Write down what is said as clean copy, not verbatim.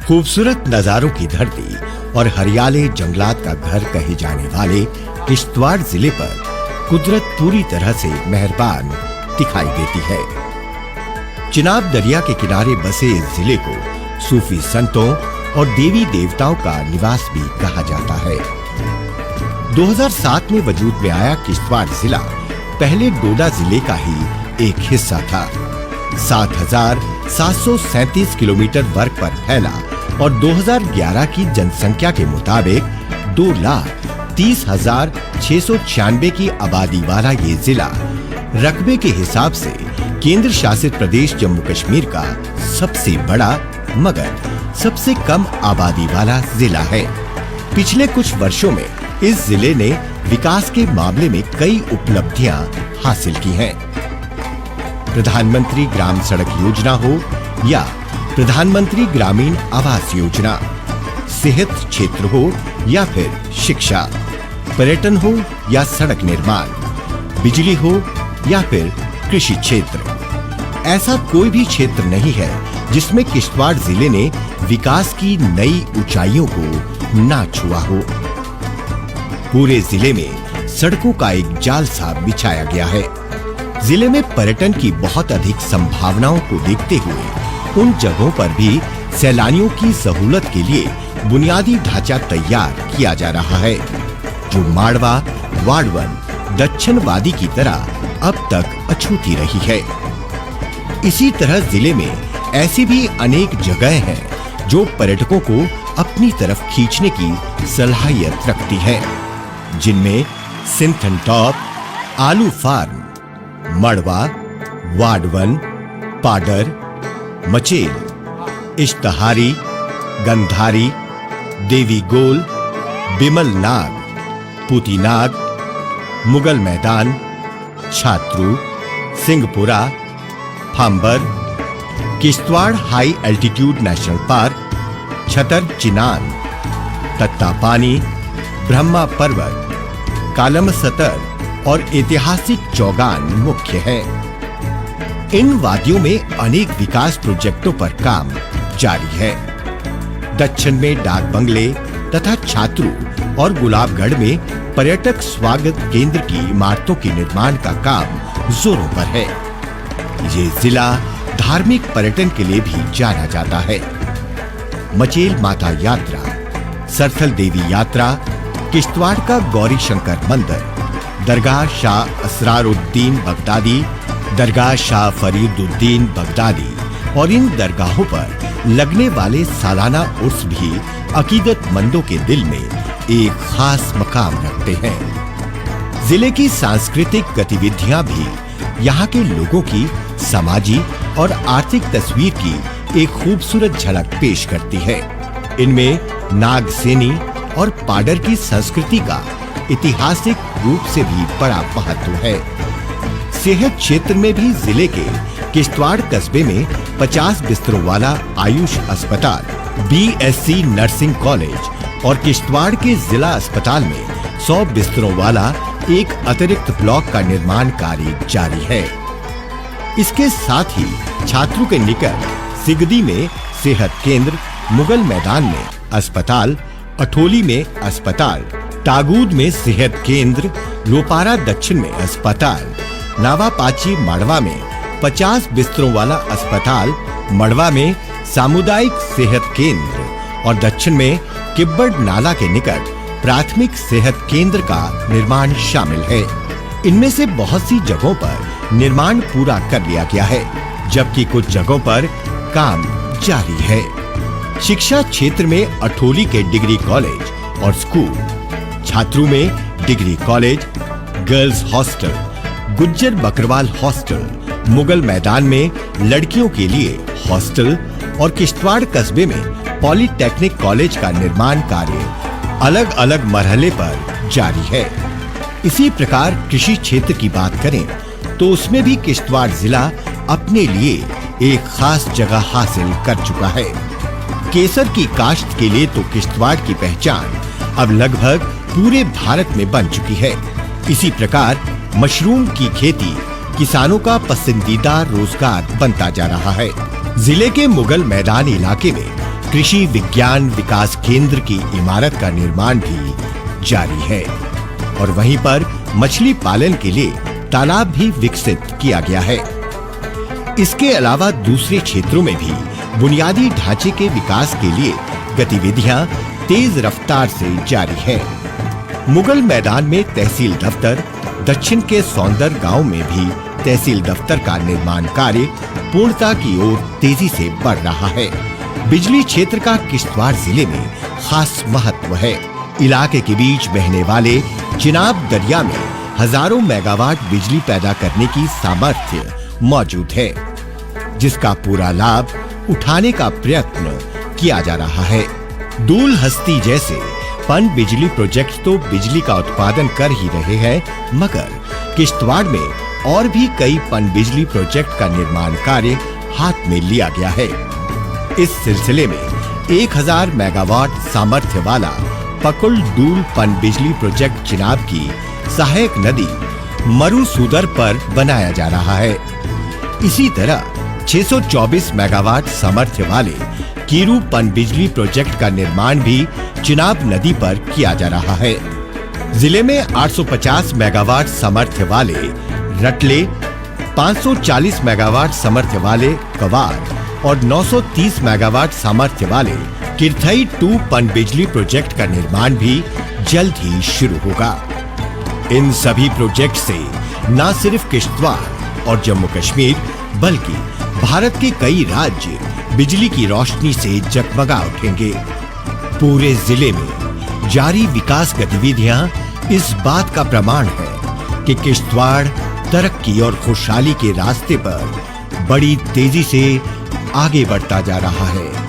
खूबसूरत नजारों की धरती और हरियाले जंगलात का घर कहे जाने वाले किश्तवाड़ जिले पर कुदरत पूरी तरह से मेहरबान दिखाई देती है। चिनाब दरिया के किनारे बसे इस जिले को सूफी संतों और देवी देवताओं का निवास भी कहा जाता है। 2007 में वजूद में आया किश्तवाड़ जिला पहले डोडा जिले का ही एक हिस्सा था। 7,737 किलोमीटर वर्ग पर फैला और 2011 की जनसंख्या के मुताबिक 2,30,696 की आबादी वाला ये जिला रकबे के हिसाब से केंद्र शासित प्रदेश जम्मू कश्मीर का सबसे बड़ा मगर सबसे कम आबादी वाला जिला है। पिछले कुछ वर्षों में इस जिले ने विकास के मामले में कई उपलब्धियां हासिल की हैं। प्रधानमंत्री ग्राम सड़क योजना हो या प्रधानमंत्री ग्रामीण आवास योजना, सेहत क्षेत्र हो या फिर शिक्षा, पर्यटन हो या सड़क निर्माण, बिजली हो या फिर कृषि क्षेत्र, ऐसा कोई भी क्षेत्र नहीं है जिसमें किश्तवाड़ जिले ने विकास की नई ऊंचाइयों को ना छुआ हो। पूरे जिले में सड़कों का एक जाल सा बिछाया गया है। जिले में पर्यटन की बहुत अधिक संभावनाओं को देखते हुए उन जगहों पर भी सैलानियों की सहूलत के लिए बुनियादी ढांचा तैयार किया जा रहा है, जो माड़वा वाडवन दक्षिण वादी की तरह अब तक अछूती रही है। इसी तरह जिले में ऐसी भी अनेक जगह हैं जो पर्यटकों को अपनी तरफ खींचने की सलाहियत रखती है, जिनमें Sinthan top, Aalu farm, Marwah, Warwan, Paddar, Machail, Ishtahari, Gandhari, Devi Gol, Bimal Nag, Puti Nag, Mughal Maidan, Chatroo, Singhpura, Phamber, Kishtwar high altitude national park, Chhatar Chinan, Tattapani, Brahma Parvat, Kalam सतर और ऐतिहासिक चौगान मुख्य है। इन वादियों में अनेक विकास प्रोजेक्टों पर काम जारी है। दक्षिण में डाक बंगले तथा छात्रू और गुलाबगढ़ में पर्यटक स्वागत केंद्र की इमारतों के निर्माण का काम जोरों पर है। ये जिला धार्मिक पर्यटन के लिए भी जाना जाता है। मचेल माता यात्रा, सरथल देवी यात्रा, किश्तवाड़ का गौरी शंकर मंदिर, दरगाह शाह असरारुद्दीन बगदादी, दरगाह शाह फरीदुद्दीन बगदादी और इन दरगाहों पर लगने वाले सालाना उर्स भी अकीदतमंदों के दिल में एक खास मकाम रखते हैं। जिले की सांस्कृतिक गतिविधियां भी यहाँ के लोगों की सामाजिक और आर्थिक तस्वीर की एक खूबसूरत झलक पेश करती है। इनमें नागसेनी और पाडर की संस्कृति का ऐतिहासिक रूप से भी बड़ा महत्व है। सेहत क्षेत्र में भी जिले के किश्तवाड़ कस्बे में 50 बिस्तरों वाला आयुष अस्पताल, BSc नर्सिंग कॉलेज और किश्तवाड़ के जिला अस्पताल में 100 बिस्तरों वाला एक अतिरिक्त ब्लॉक का निर्माण कार्य जारी है। इसके साथ ही छात्रों के निकट सिगदी में सेहत केंद्र, मुगल मैदान में अस्पताल, अठोली में अस्पताल, तागूद में सेहत केंद्र, लोपारा दक्षिण में अस्पताल, नावापाची मड़वा में 50 बिस्तरों वाला अस्पताल, मड़वा में सामुदायिक सेहत केंद्र और दक्षिण में किब्बड़ नाला के निकट प्राथमिक सेहत केंद्र का निर्माण शामिल है। इनमें से बहुत सी जगहों पर निर्माण पूरा कर लिया गया है, जबकि कुछ जगहों पर काम जारी है। शिक्षा क्षेत्र में अठोली के डिग्री कॉलेज और स्कूल, छात्रों में degree college, girls hostel, Gujjar Bakarwal hostel, Mughal मैदान में लड़कियों के लिए हॉस्टल और किश्तवाड़ कस्बे में पॉलिटेक्निक कॉलेज का निर्माण कार्य अलग अलग मरहले पर जारी है। इसी प्रकार कृषि क्षेत्र की बात करें तो उसमें भी किश्तवाड़ जिला अपने लिए एक खास जगह हासिल कर चुका है। केसर की काश्त के लिए तो किश्तवाड़ की पहचान अब लगभग पूरे भारत में बन चुकी है। इसी प्रकार मशरूम की खेती किसानों का पसंदीदा रोजगार बनता जा रहा है। जिले के मुगल मैदान इलाके में कृषि विज्ञान विकास केंद्र की इमारत का निर्माण भी जारी है और वहीं पर मछली पालन के लिए तालाब भी विकसित किया गया है। इसके अलावा दूसरे क्षेत्रों में भी बुनियादी ढांचे के विकास के लिए गतिविधियां तेज रफ्तार से जारी है। मुगल मैदान में तहसील दफ्तर, दक्षिण के सौंदर गांव में भी तहसील दफ्तर का निर्माण कार्य पूर्णता की ओर तेजी से बढ़ रहा है। बिजली क्षेत्र का किश्तवाड़ जिले में खास महत्व है। इलाके के बीच बहने वाले चिनाब दरिया में हजारों मेगावाट बिजली पैदा करने की सामर्थ्य मौजूद है, जिसका पूरा लाभ उठाने का प्रयत्न किया जा रहा है। दूल हस्ती जैसे पन बिजली प्रोजेक्ट तो बिजली का उत्पादन कर ही रहे हैं, मगर किश्तवाड़ में और भी कई पन बिजली प्रोजेक्ट का निर्माण कार्य हाथ में लिया गया है। इस सिलसिले में 1000 मेगावाट सामर्थ्य वाला पकुल दूल पन बिजली प्रोजेक्ट चिनाब की सहायक नदी मरुसूदर पर बनाया जा रहा है। इसी तरह 624 मेगावाट सामर्थ्य वाले कीरू पन बिजली प्रोजेक्ट का निर्माण भी चिनाब नदी पर किया जा रहा है। जिले में 850 मेगावाट सामर्थ्य वाले रटले, 540 मेगावाट सामर्थ्य वाले कवार और 930 मेगावाट सामर्थ्य वाले किरथई 2 पन बिजली प्रोजेक्ट का निर्माण भी जल्द ही शुरू होगा। इन सभी प्रोजेक्ट से न सिर्फ किश्तवाड़ और जम्मू कश्मीर बल्कि भारत के कई राज्य बिजली की रोशनी से जगमगा उठेंगे। पूरे जिले में जारी विकास गतिविधियां इस बात का प्रमाण है कि किश्तवाड़ तरक्की और खुशहाली के रास्ते पर बड़ी तेजी से आगे बढ़ता जा रहा है।